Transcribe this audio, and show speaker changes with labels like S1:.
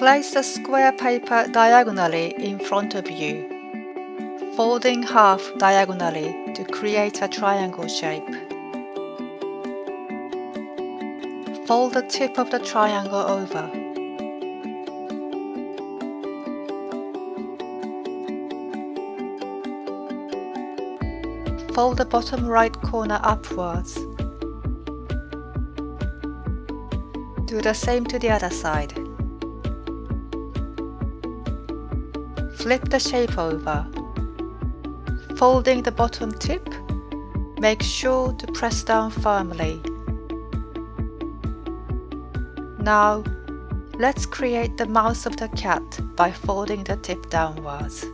S1: Place the square paper diagonally in front of you, folding half diagonally to create a triangle shape. Fold the tip of the triangle over. Fold the bottom right corner upwards. Do the same to the other side. Flip the shape over. Folding the bottom tip, make sure to press down firmly. Now, let's create the mouth of the cat by folding the tip downwards.